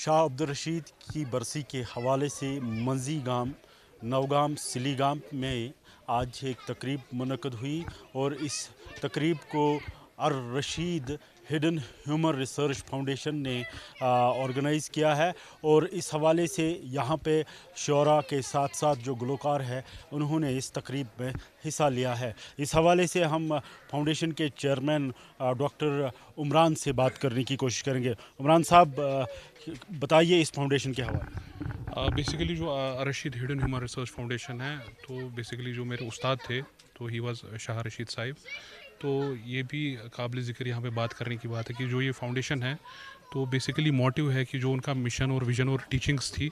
शाह अब्दुल रशीद की बरसी के हवाले से मंजी गांव नवगाम सिलीगाम में आज एक तकरीब मुनक़द हुई और इस तकरीब को Ar Rashid hidden human research foundation ने ऑर्गेनाइज़ किया है। और इस हवाले से यहाँ पे शोरा के साथ साथ जो गुलकार है उन्होंने इस तकरीब में हिस्सा लिया है। इस हवाले से हम फाउंडेशन के चेयरमैन डॉक्टर उमरान से बात करने की कोशिश करेंगे। उमरान साहब, बताइए इस फाउंडेशन के हवाले। बेसिकली जो Rashid hidden human research foundation है, तो बेसिकली जो मेरे उस्ताद थे तो ही वाज शाह रशीद साहिब। तो ये भी काबिल ज़िक्र यहाँ पे बात करने की बात है कि जो ये फाउंडेशन है, तो बेसिकली मोटिव है कि जो उनका मिशन और विज़न और टीचिंग्स थी,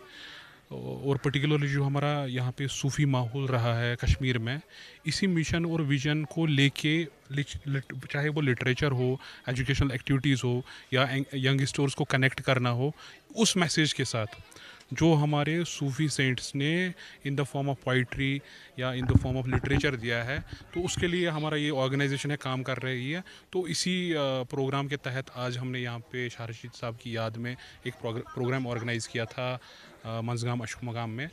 और पर्टिकुलरली जो हमारा यहाँ पे सूफ़ी माहौल रहा है कश्मीर में, इसी मिशन और विज़न को लेके चाहे वो लिटरेचर हो, एजुकेशनल एक्टिविटीज़ हो या यंगस्टर्स को कनेक्ट करना हो, उस मैसेज के साथ जो हमारे सूफ़ी सेंट्स ने in the form of poetry या in the form of literature दिया है, तो उसके लिए हमारा ये ऑर्गेनाइजेशन है काम कर रही है। तो इसी प्रोग्राम के तहत आज हमने यहाँ पे शाह रशीद साहब की याद में एक प्रोग्राम ऑर्गेनाइज़ किया था मंजगाम अशक मकाम में।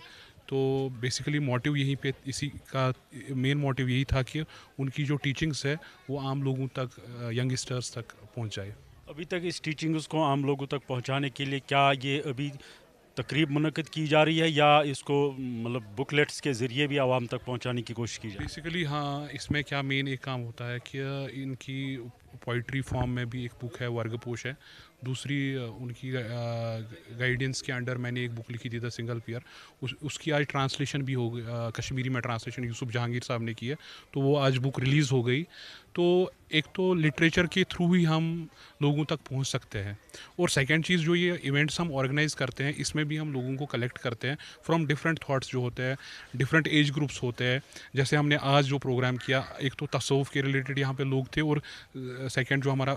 तो बेसिकली मोटिव यहीं पे इसी का मेन मोटिव यही था कि उनकी जो टीचिंग्स है वो आम लोगों तक, यंगस्टर्स तक पहुँच जाए। अभी तक इस टीचिंग्स को आम लोगों तक पहुंचाने के लिए क्या ये अभी तकरीब मुनक़द की जा रही है या इसको मतलब बुकलेट्स के ज़रिए भी आवाम तक पहुंचाने की कोशिश की जाए? बेसिकली हाँ, इसमें क्या मेन एक काम होता है कि इनकी पोइट्री फॉर्म में भी एक बुक है, वर्गपोश है। दूसरी उनकी गाइडेंस के अंडर मैंने एक बुक लिखी थी, द सिंगल पेयर। उसकी आज ट्रांसलेशन भी हो गई, कश्मीरी में ट्रांसलेशन यूसुफ जहांगीर साहब ने की है, तो वो आज बुक रिलीज़ हो गई। तो एक तो लिटरेचर के थ्रू ही हम लोगों तक पहुंच सकते हैं, और सेकंड चीज़ जो ये इवेंट्स हम ऑर्गेनाइज करते हैं, इसमें भी हम लोगों को कलेक्ट करते हैं फ्रॉम डिफरेंट थॉट्स जो होते हैं, डिफरेंट एज ग्रुप्स होते हैं। जैसे हमने आज जो प्रोग्राम किया, एक तो तसव्वुफ़ के रिलेटेड यहाँ पे लोग थे, और सेकंड जो हमारा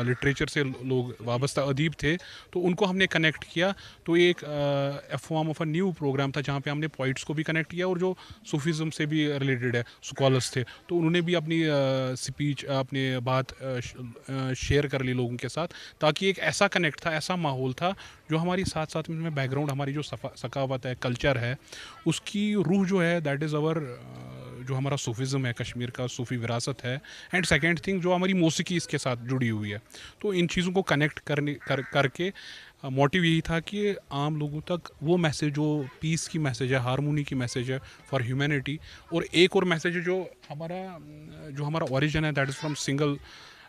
लिटरेचर से लोग वाबस्ता अदीब थे, तो उनको हमने कनेक्ट किया। तो ये एक form of a new program था जहाँ पे हमने पोइट्स को भी कनेक्ट किया, और जो सूफीज़म से भी रिलेटेड है स्कॉलर्स थे, तो उन्होंने भी अपनी स्पीच, अपनी बात शेयर कर ली लोगों के साथ, ताकि एक ऐसा कनेक्ट था, ऐसा माहौल था जो हमारी साथ साथ में बैकग्राउंड, हमारी जो सकावत है, कल्चर है, उसकी रूह जो है, दैट इज़ आवर जो हमारा सूफीज़म है, कश्मीर का सूफ़ी विरासत है। एंड सेकेंड थिंग जो हमारी मौसीकी इसके साथ जुड़ी हुई है। तो इन चीज़ों को कनेक्ट करके मोटिव यही था कि आम लोगों तक वो मैसेज, जो पीस की मैसेज है, हारमोनी की मैसेज है फॉर ह्यूमैनिटी, और एक और मैसेज है जो हमारा ओरिजिन है, दैट इज़ फ्रॉम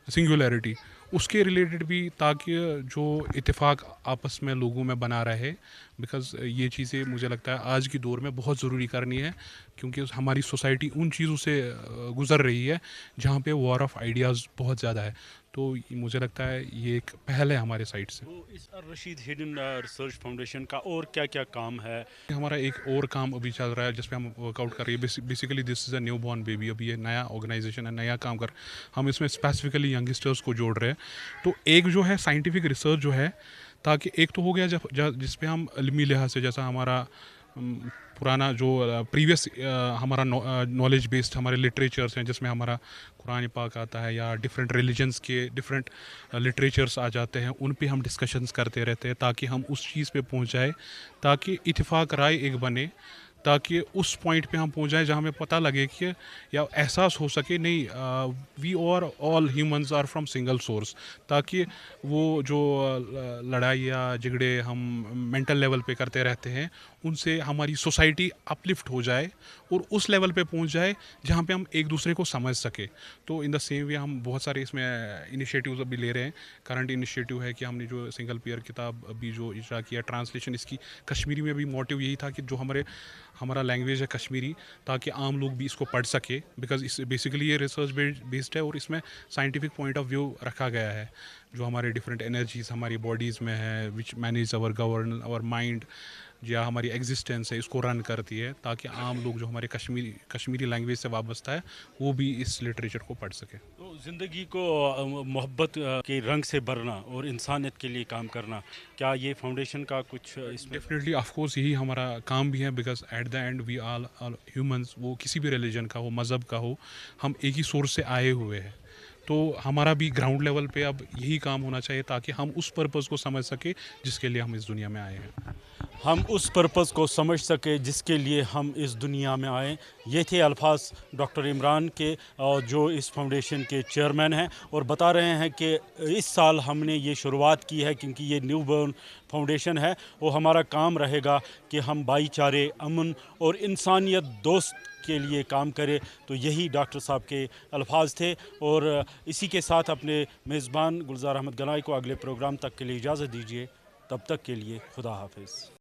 सिंगुलैरिटी, उसके रिलेटेड भी, ताकि जो इत्तेफाक आपस में लोगों में बना रहे। बिकॉज़ ये चीज़ें मुझे लगता है आज की दौर में बहुत ज़रूरी करनी है, क्योंकि हमारी सोसाइटी उन चीज़ों से गुज़र रही है जहाँ पे वॉर ऑफ आइडियाज़ बहुत ज़्यादा है। तो मुझे लगता है ये एक पहल है हमारे साइड से। तो इस रशीद हिडन रिसर्च फाउंडेशन का और क्या क्या काम है? हमारा एक और काम अभी चल रहा है जिस पे हम वर्कआउट कर रही है। Basically this is a new born baby. अभी ये नया ऑर्गेनाइजेशन है, नया काम कर, हम इसमें स्पेसिफिकली यंगस्टर्स को जोड़ रहे हैं। तो एक जो है साइंटिफिक रिसर्च जो है, ताकि एक तो हो गया जिस पे हम इल्मी लिहाज से, जैसा हमारा पुराना जो प्रीवियस हमारा नॉलेज बेस्ड हमारे लिटरेचर्स हैं, जिसमें हमारा कुरान पाक आता है या डिफरेंट रिलीजन्स के डिफरेंट लिटरेचर्स आ जाते हैं, उन पे हम डिस्कशंस करते रहते हैं, ताकि हम उस चीज़ पे पहुंच जाए, ताकि इत्तेफाक राय एक बने, ताकि उस पॉइंट पे हम पहुंच जाए जहाँ हमें पता लगे कि, या एहसास हो सके, नहीं, वी और all humans are from single source, ताकि वो जो लड़ाई या झगड़े हम मेंटल लेवल पे करते रहते हैं, उनसे हमारी सोसाइटी अपलिफ्ट हो जाए और उस लेवल पे पहुंच जाए जहाँ पे हम एक दूसरे को समझ सके। तो इन द सेम वे हम बहुत सारे इसमें इनिशिएटिव्स अभी ले रहे हैं। करंट इनिशिएटिव है कि हमने जो सिंगल पेयर किताब अभी जो इजरा किया, ट्रांसलेशन इसकी कश्मीरी में भी, मोटिव यही था कि जो हमारा लैंग्वेज है कश्मीरी, ताकि आम लोग भी इसको पढ़ सके। बिकॉज इस बेसिकली ये रिसर्च बेस्ड है, और इसमें साइंटिफिक पॉइंट ऑफ व्यू रखा गया है, जो हमारे डिफरेंट एनर्जीज हमारी बॉडीज़ में है, which manage our govern our mind, या हमारी एग्जिस्टेंस है, इसको रन करती है, ताकि आम लोग जो हमारे कश्मीरी लैंग्वेज से वाबस्ता है, वो भी इस लिटरेचर को पढ़ सके। तो ज़िंदगी को मोहब्बत के रंग से भरना और इंसानियत के लिए काम करना, क्या ये फाउंडेशन का कुछ इसमें? डेफिनेटली ऑफ कोर्स यही हमारा काम भी है, because at the end we all humans, वो किसी भी रिलीजन का हो, मज़हब का हो, हम एक ही सोर्स से आए हुए हैं। तो हमारा भी ग्राउंड लेवल पे अब यही काम होना चाहिए ताकि हम उस पर्पज़ को समझ सके जिसके लिए हम इस दुनिया में आए हैं। हम उस पर्पज़ को समझ सके जिसके लिए हम इस दुनिया में आए। ये थे अल्फाज डॉक्टर इमरान के, जो इस फाउंडेशन के चेयरमैन हैं, और बता रहे हैं कि इस साल हमने ये शुरुआत की है क्योंकि ये न्यू बॉर्न फाउंडेशन है। और हमारा काम रहेगा कि हम भाईचारे, अमन और इंसानियत दोस्त के लिए काम करें। तो यही डॉक्टर साहब के अल्फाज थे। और इसी के साथ अपने मेज़बान गुलजार अहमद गनाई को अगले प्रोग्राम तक के लिए इजाज़त दीजिए। तब तक के लिए खुदा हाफिज़।